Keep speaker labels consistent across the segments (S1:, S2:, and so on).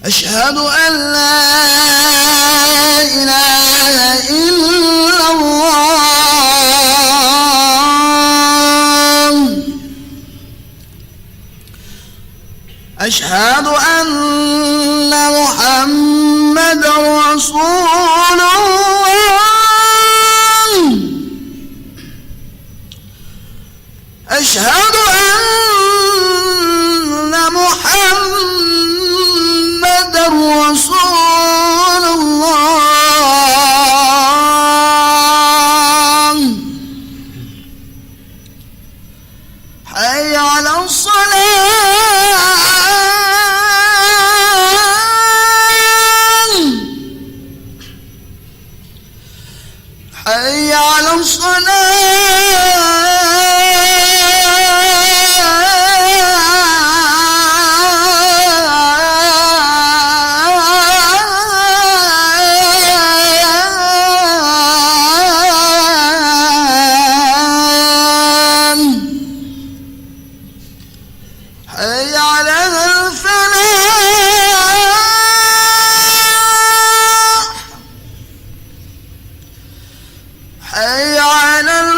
S1: أشهد أن لا إله إلا الله أشهد أن محمدا رسول الله أشهد أن محمدا رسول الله حي على الصلاة حي على حي على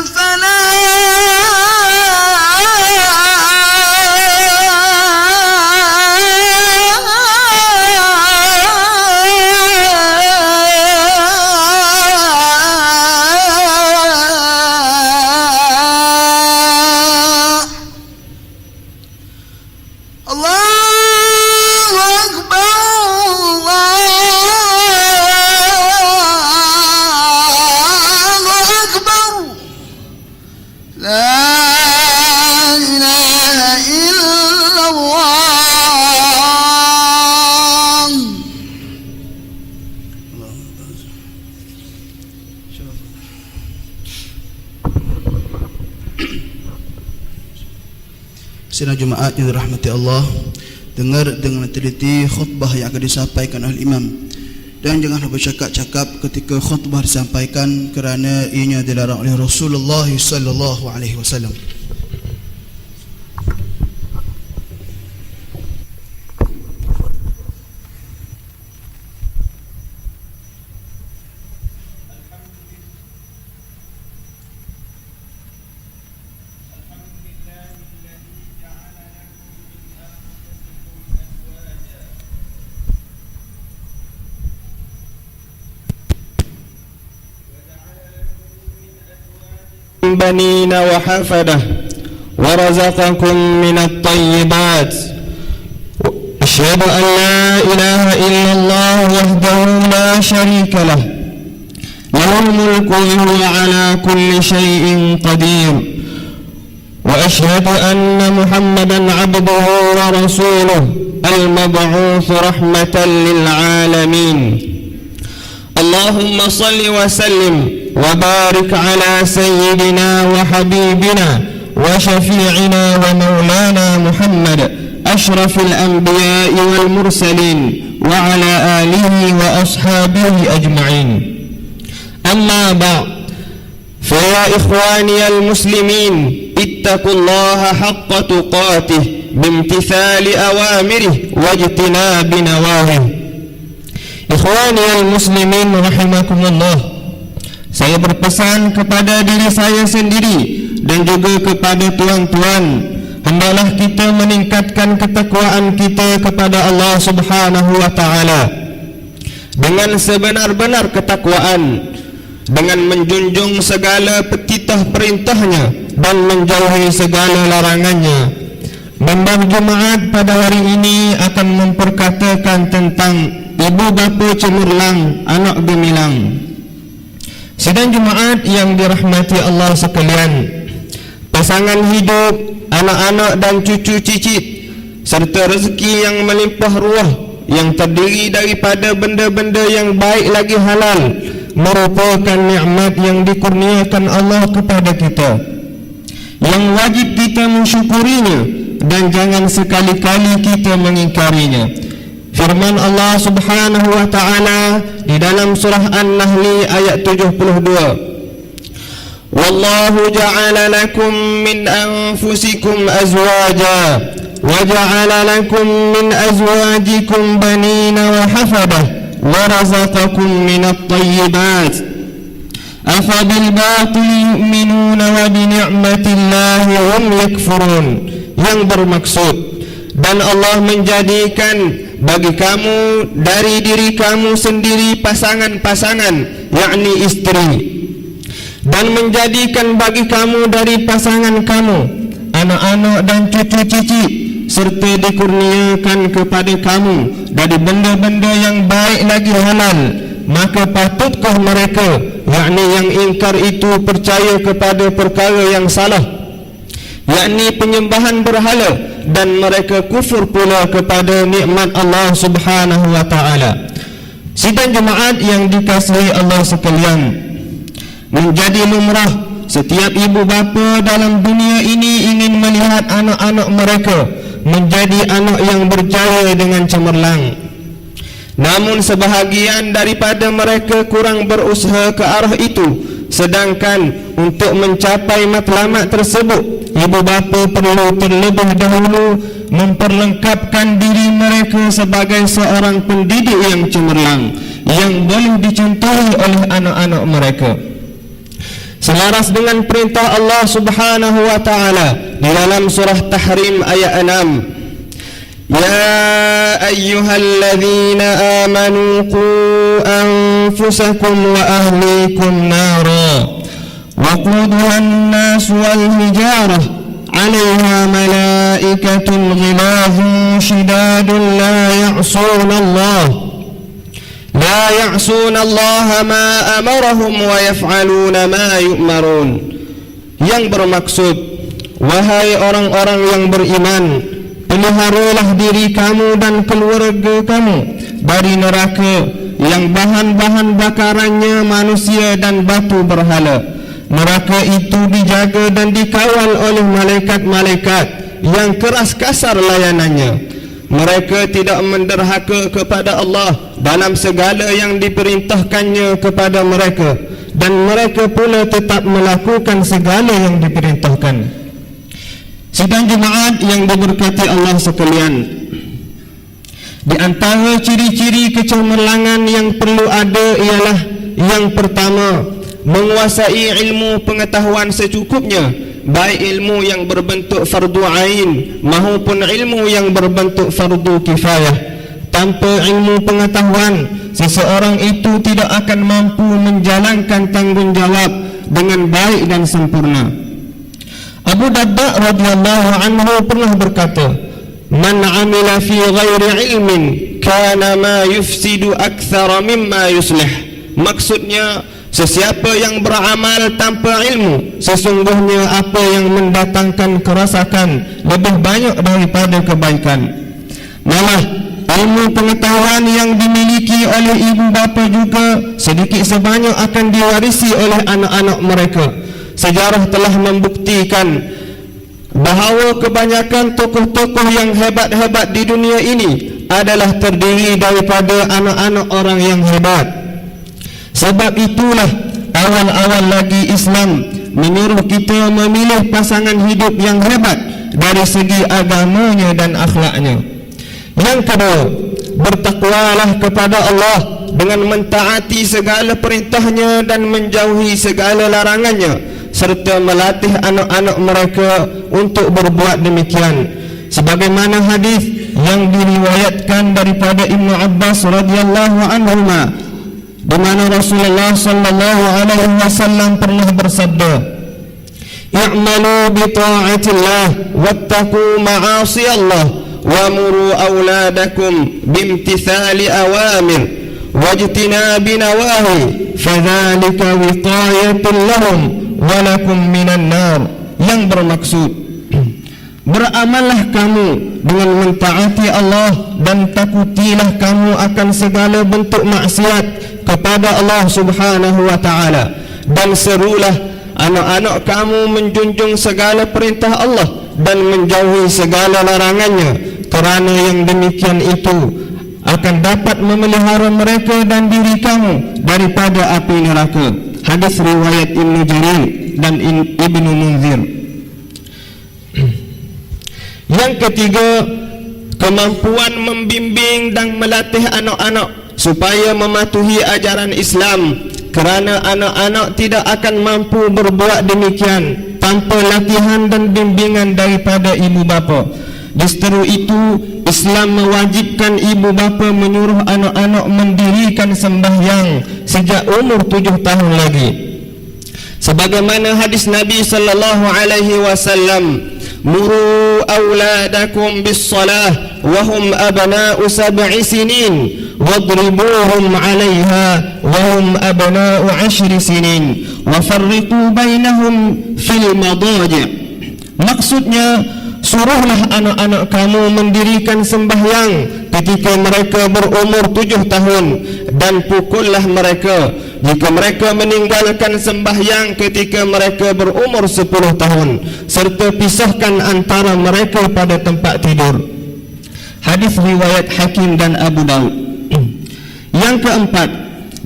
S1: Sidang Jumaat yang dirahmati Allah, dengar dengan teliti khutbah yang akan disampaikan oleh imam, dan jangan bercakap-cakap ketika khutbah disampaikan kerana ianya dilarang oleh Rasulullah sallallahu alaihi wasallam.
S2: بنين وحفدة ورزقكم من الطيبات أشهد أن لا إله إلا الله وحده لا شريك له له الملك وهو على كل شيء قدير وأشهد أن محمدا عبده ورسوله المبعوث رحمة للعالمين اللهم صل وسلم وبارك على سيدنا وحبيبنا وشفيعنا ومولانا محمد أشرف الأنبياء والمرسلين وعلى آله وأصحابه أجمعين أما بعد فيا إخواني المسلمين اتقوا الله حق تقاته بامتثال أوامره واجتناب نواهيه Ikhwani al-muslimin rahimakumullah, saya berpesan kepada diri saya sendiri dan juga kepada tuan-tuan, hendaklah kita meningkatkan ketakwaan kita kepada Allah Subhanahu wa taala dengan sebenar-benar ketakwaan, dengan menjunjung segala petitah perintahnya dan menjauhi segala larangannya. Membah Jumaat pada hari ini akan memperkatakan tentang ibu bapa cemerlang, anak gemilang. Sidang Jumaat yang dirahmati Allah sekalian, pasangan hidup, anak-anak dan cucu cicit, serta rezeki yang melimpah ruah yang terdiri daripada benda-benda yang baik lagi halal merupakan nikmat yang dikurniakan Allah kepada kita, yang wajib kita mensyukurinya dan jangan sekali-kali kita mengingkarinya. Firman Allah Subhanahu wa taala di dalam surah An-Nahl ayat 72, Wallahu ja'ala lakum min anfusikum azwaja وجعل لكم من أزواجكم بنين وحفدة ورزقكم من الطيبات أفبالباطل يؤمنون وبنعمة الله هم يكفرون. Yang bermaksud, dan Allah menjadikan bagi kamu dari diri kamu sendiri pasangan-pasangan, yakni istri, dan menjadikan bagi kamu dari pasangan kamu anak-anak dan cucu-cucu, serta dikurniakan kepada kamu dari benda-benda yang baik lagi halal. Maka patutkah mereka, yakni yang ingkar itu, percaya kepada perkara yang salah, yakni penyembahan berhala, dan mereka kufur pula kepada nikmat Allah Subhanahu wa ta'ala. Sidang jemaat yang dikasihi Allah sekalian, menjadi lumrah setiap ibu bapa dalam dunia ini ingin melihat anak-anak mereka menjadi anak yang berjaya dengan cemerlang. Namun sebahagian daripada mereka kurang berusaha ke arah itu. Sedangkan untuk mencapai matlamat tersebut, ibu bapa perlu terlebih dahulu memperlengkapkan diri mereka sebagai seorang pendidik yang cemerlang, yang boleh dicontohi oleh anak-anak mereka. Selaras dengan perintah Allah Subhanahu wa ta'ala di dalam surah Tahrim ayat 6, Ya ayyuhalladzina amanu qu anfusakum wa ahlikum nara waquduha an-nas wal hijarah 'alayha malaikatun ghilazun shidadun la ya'suna Allah ma amarahum wa yaf'aluna ma yu'marun. Yang bermaksud, wahai orang-orang yang beriman, peliharalah diri kamu dan keluarga kamu dari neraka yang bahan-bahan bakarannya manusia dan batu berhala. Neraka itu dijaga dan dikawal oleh malaikat-malaikat yang keras kasar layanannya. Mereka tidak menderhaka kepada Allah dalam segala yang diperintahkannya kepada mereka, dan mereka pula tetap melakukan segala yang diperintahkan. Sidang jemaat yang diberkati Allah sekalian, di antara ciri-ciri kecemerlangan yang perlu ada ialah yang pertama, menguasai ilmu pengetahuan secukupnya, baik ilmu yang berbentuk fardu ain maupun ilmu yang berbentuk fardu kifayah. Tanpa ilmu pengetahuan, seseorang itu tidak akan mampu menjalankan tanggungjawab dengan baik dan sempurna. Abu Darda radhiyallahu anhu pernah berkata, "Man 'amila fi ghairi ilmin kana ma yufsidu akthara mimma yuslih." Maksudnya, sesiapa yang beramal tanpa ilmu, sesungguhnya apa yang mendatangkan kerosakan lebih banyak daripada kebaikan. Malah ilmu pengetahuan yang dimiliki oleh ibu bapa juga sedikit sebanyak akan diwarisi oleh anak-anak mereka. Sejarah telah membuktikan bahawa kebanyakan tokoh-tokoh yang hebat-hebat di dunia ini adalah terdiri daripada anak-anak orang yang hebat. Sebab itulah awal-awal lagi Islam menyuruh kita memilih pasangan hidup yang hebat dari segi agamanya dan akhlaknya. Yang kedua, bertakwalah kepada Allah dengan mentaati segala perintahnya dan menjauhi segala larangannya, serta melatih anak-anak mereka untuk berbuat demikian. Sebagaimana hadis yang diriwayatkan daripada Ibnu Abbas radhiyallahu anhuma, di mana Rasulullah sallallahu alaihi wasallam pernah bersabda, "I'malu bi ta'atillah wattaqu ma'asiyallah wa muru auladakum bimtithali awamir wajtinabi nawahi fadzalika wiqayatun lahum wa lakum minan nar." Yang bermaksud, beramallah kamu dengan mentaati Allah dan takutilah kamu akan segala bentuk maksiat kepada Allah Subhanahu wa ta'ala, dan serulah anak-anak kamu menjunjung segala perintah Allah dan menjauhi segala larangannya, kerana yang demikian itu akan dapat memelihara mereka dan diri kamu daripada api neraka. Hadis riwayat Ibnu Jarir dan Ibnu Munzir. Yang ketiga, kemampuan membimbing dan melatih anak-anak supaya mematuhi ajaran Islam, kerana anak-anak tidak akan mampu berbuat demikian tanpa latihan dan bimbingan daripada ibu bapa. Diseteru itu, Islam mewajibkan ibu bapa menyuruh anak-anak mendirikan sembahyang sejak umur 7 tahun lagi. Sebagaimana hadis Nabi sallallahu alaihi wasallam, muru auladakum bis-salah wa hum abna'u 7 sinin wadribuhum 'alayha wa hum abna'u 10 sinin wa farriqu bainahum fil madaji'. Maksudnya, suruhlah anak-anak kamu mendirikan sembahyang ketika mereka berumur 7 tahun dan pukullah mereka jika mereka meninggalkan sembahyang ketika mereka berumur 10 tahun, serta pisahkan antara mereka pada tempat tidur. Hadis riwayat Hakim dan Abu Daud. Yang keempat,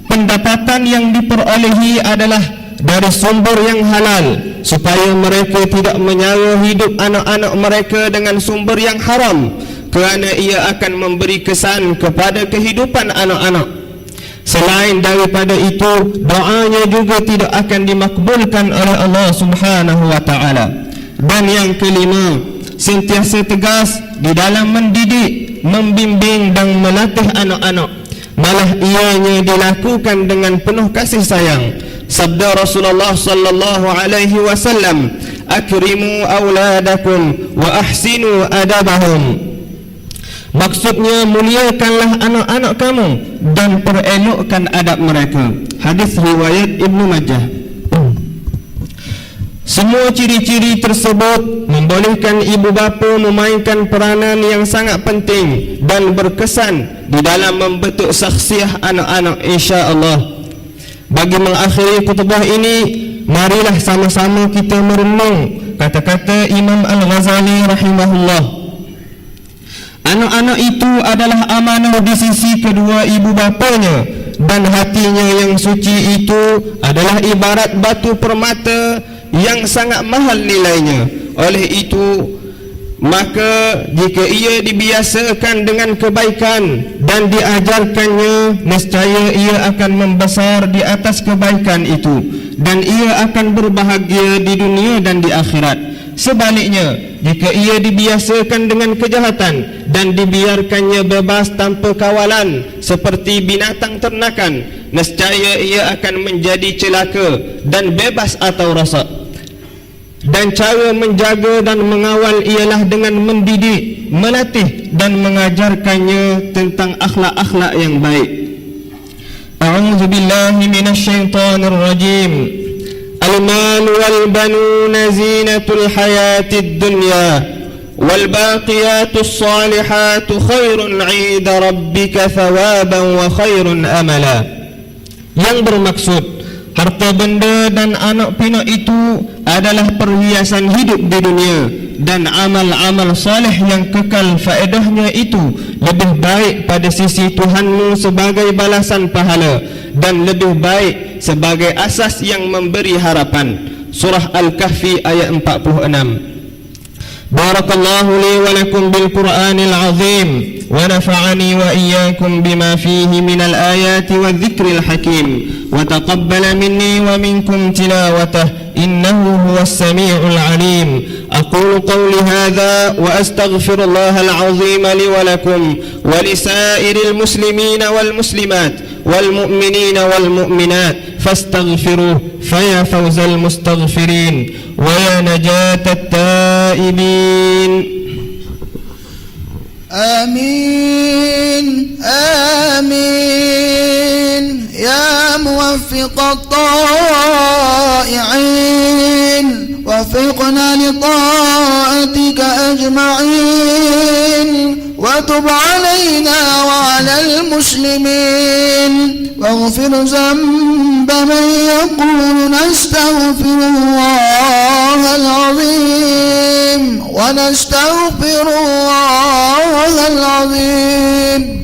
S2: pendapatan yang diperolehi adalah dari sumber yang halal, supaya mereka tidak menyara hidup anak-anak mereka dengan sumber yang haram, kerana ia akan memberi kesan kepada kehidupan anak-anak. Selain daripada itu, doanya juga tidak akan dimakbulkan oleh Allah Subhanahu wa taala. Dan yang kelima, sentiasa tegas di dalam mendidik, membimbing dan melatih anak-anak, malah ianya dilakukan dengan penuh kasih sayang. Sabda Rasulullah sallallahu alaihi wasallam, akrimu auladakum wa ahsinu adabahum. Maksudnya, muliakanlah anak-anak kamu dan perelokkan adab mereka. Hadis riwayat Ibnu Majah. Semua ciri-ciri tersebut membolehkan ibu bapa memainkan peranan yang sangat penting dan berkesan di dalam membentuk saksiah anak-anak, insya-Allah. Bagi mengakhiri khutbah ini, marilah sama-sama kita merenung kata-kata Imam Al-Ghazali rahimahullah. Anak-anak itu adalah amanah di sisi kedua ibu bapanya, dan hatinya yang suci itu adalah ibarat batu permata yang sangat mahal nilainya. Oleh itu, maka jika ia dibiasakan dengan kebaikan dan diajarkannya, nescaya ia akan membesar di atas kebaikan itu, dan ia akan berbahagia di dunia dan di akhirat. Sebaliknya, jika ia dibiasakan dengan kejahatan dan dibiarkannya bebas tanpa kawalan seperti binatang ternakan, nescaya ia akan menjadi celaka dan bebas atau rosak. Dan cara menjaga dan mengawal ialah dengan mendidik, melatih dan mengajarkannya tentang akhlak-akhlak yang baik. A'udzu billahi minasyaitonir rajim. Al-mal wal banuna zinatul hayatid dunya wal baqiyatus salihatu khairun 'inda rabbika thawaban wa khairun amala. Yang bermaksud, harta benda dan anak pinak itu adalah perhiasan hidup di dunia, dan amal-amal saleh yang kekal faedahnya itu lebih baik pada sisi Tuhanmu sebagai balasan pahala, dan lebih baik sebagai asas yang memberi harapan. Surah Al-Kahfi ayat 46. Barakallahu li wa lakum bil Qur'anil azim wa nafa'ani wa iyyakum bima fihi minal ayati wa dhikril hakim wa taqabbala minni wa minkum tilawatah innahu huwas sami'ul alim. Aqulu qawli hadha wa astaghfirullahal azim li wa lakum wa lisairil muslimina wal muslimat wal mu'minina wal mu'minat fastaghfiruh faya fawzal mustaghfirin wa ya najatat taibin.
S1: Amin, amin, ya muwaffiq at-ta'i'in, wafiqna li ta'atika ajma'in, wa tub 'alaina wa 'alal muslimin, waghfir dhanba man yaqulu nastaghfirullahal 'azim wa nastaghfirullahal 'azim.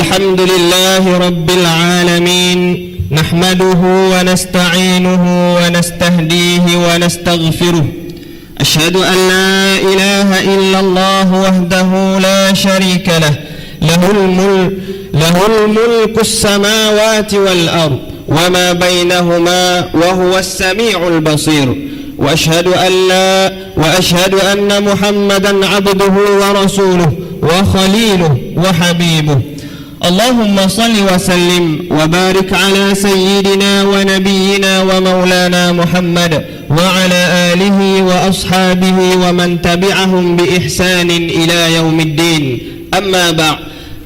S2: الحمد لله رب العالمين نحمده ونستعينه ونستهديه ونستغفره أشهد أن لا إله إلا الله وحده لا شريك له له الملك السماوات والأرض وما بينهما وهو السميع البصير وأشهد أن محمدا عبده ورسوله وخليله وحبيبه اللهم صل وسلم وبارك على سيدنا ونبينا ومولانا محمد وعلى آله وأصحابه ومن تبعهم بإحسان إلى يوم الدين أما بعد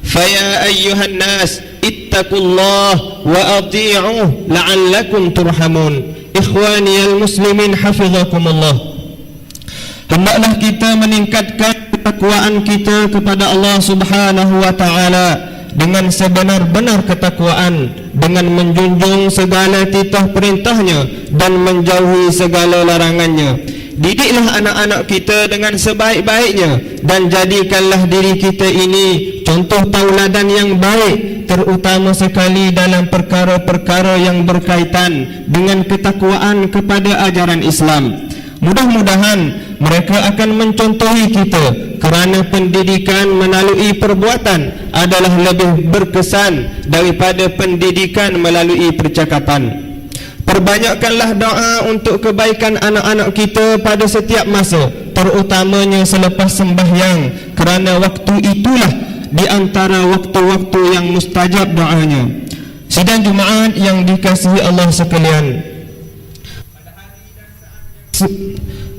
S2: فيا أيها الناس اتقوا الله وأطيعوه لعلكم ترحمون إخواني المسلمين حفظكم الله. Hendaklah kita meningkatkan ketakwaan kita kepada Allah Subhanahu wa taala dengan sebenar-benar ketakwaan, dengan menjunjung segala titah perintahnya dan menjauhi segala larangannya. Didiklah anak-anak kita dengan sebaik-baiknya dan jadikanlah diri kita ini contoh tauladan yang baik, terutama sekali dalam perkara-perkara yang berkaitan dengan ketakwaan kepada ajaran Islam. Mudah-mudahan mereka akan mencontohi kita kerana pendidikan melalui perbuatan adalah lebih berkesan daripada pendidikan melalui percakapan. Perbanyakkanlah doa untuk kebaikan anak-anak kita pada setiap masa, terutamanya selepas sembahyang, kerana waktu itulah di antara waktu-waktu yang mustajab doanya. Sidang Jumaat yang dikasihi Allah sekalian,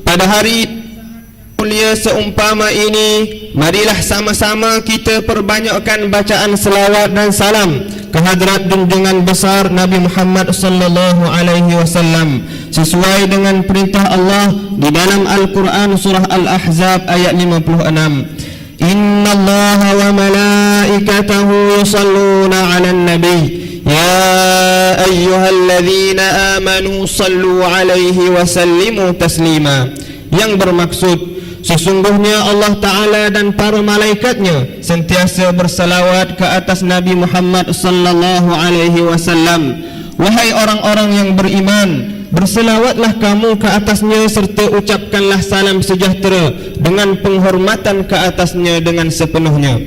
S2: pada hari mulia seumpama ini, marilah sama-sama kita perbanyakkan bacaan selawat dan salam ke hadrat junjungan besar Nabi Muhammad sallallahu alaihi wasallam sesuai dengan perintah Allah di dalam Al-Quran surah Al-Ahzab ayat 56. Innallaha wa malaikatahu yusalluna 'alan nabi ya ayyuhalladzina amanu sallu 'alaihi wa sallimu taslima, yang bermaksud sesungguhnya Allah Ta'ala dan para malaikatnya sentiasa bersalawat ke atas Nabi Muhammad sallallahu alaihi wasallam. Wahai orang-orang yang beriman, berselawatlah kamu ke atasnya serta ucapkanlah salam sejahtera dengan penghormatan ke atasnya dengan sepenuhnya.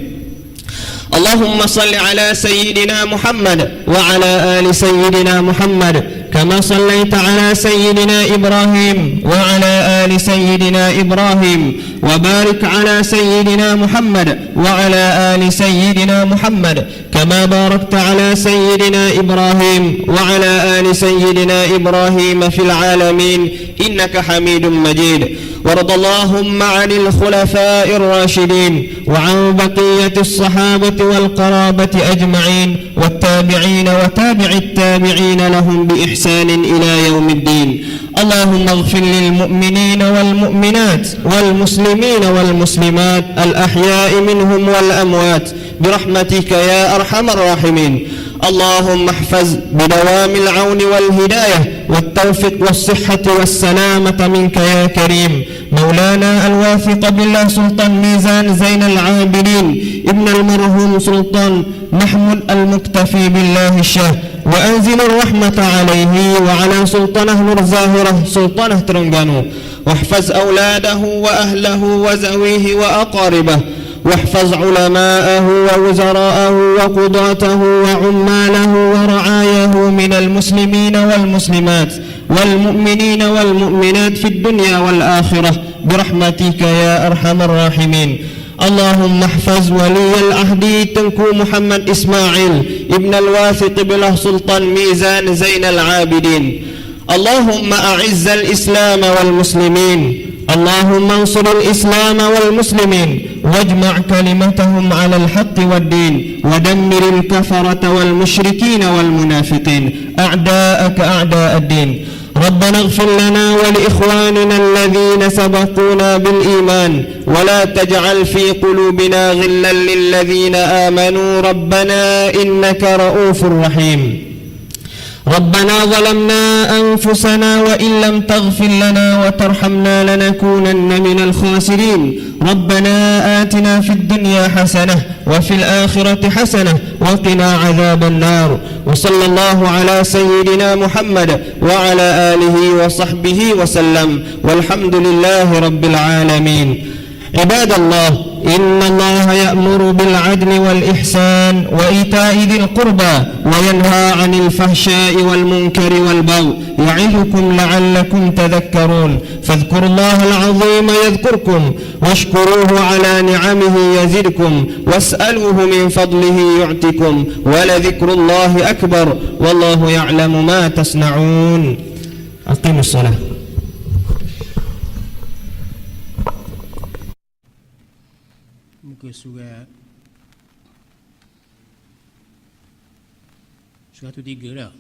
S2: Allahumma salli ala Sayyidina Muhammad wa ala ali Sayyidina Muhammad kama sallaita ala Sayyidina Ibrahim wa ala ali Sayyidina Ibrahim wa barik ala Sayyidina Muhammad wa ala ali Sayyidina Muhammad kama barakta ala Sayyidina Ibrahim wa ala ali Sayyidina Ibrahim fil alamin innaka Hamidum Majid. وارض اللهم عن الخلفاء الراشدين وعن بقية الصحابة والقرابة أجمعين والتابعين وتابع التابعين لهم بإحسان إلى يوم الدين. اللهم اغفر للمؤمنين والمؤمنات والمسلمين والمسلمات الأحياء منهم والأموات برحمتك يا أرحم الراحمين. اللهم احفظ بدوام العون والهداية والتوفيق والصحة والسلامة منك يا كريم مولانا الواثق بالله سلطان ميزان زين العابدين ابن المرحوم سلطان محمود المكتفي بالله الشاه، وأنزل الرحمة عليه وعلى سلطانه نور زاهرة سلطانه ترنغانو، واحفظ أولاده وأهله وزويه وأقاربه، واحفظ علماءه ووزراءه وقضاته وعماله ورعايه من المسلمين والمسلمات والمؤمنين والمؤمنات في الدنيا والآخرة برحمتك يا أرحم الراحمين. اللهم احفظ ولي العهد تنكو محمد إسماعيل ابن الواثق بالله سلطان ميزان زين العابدين. اللهم أعز الإسلام والمسلمين، اللهم انصر الإسلام والمسلمين واجمع كلمتهم على الحق والدين ودمر الكفرة والمشركين والمنافقين أعداءك أعداء الدين. ربنا اغفر لنا ولإخواننا الذين سبقونا بالإيمان ولا تجعل في قلوبنا غلا للذين آمنوا ربنا إنك رؤوف رحيم. ربنا ظلمنا أنفسنا وإن لم تغفر لنا وترحمنا لنكونن من الخاسرين. ربنا آتنا في الدنيا حسنة وفي الآخرة حسنة وقنا عذاب النار وصلى الله على سيدنا محمد وعلى آله وصحبه وسلم والحمد لله رب العالمين. عباد الله، إن الله يأمر بالعدل والإحسان وإيتاء ذي القربى وينهى عن الفحشاء والمنكر والبغي يعظكم لعلكم تذكرون. فاذكروا الله العظيم يذكركم واشكروه على نعمه يزدكم واسألوه من فضله يعطكم ولذكر الله أكبر والله يعلم ما تصنعون. أقيموا الصلاة.
S3: Muka surat 103 dah.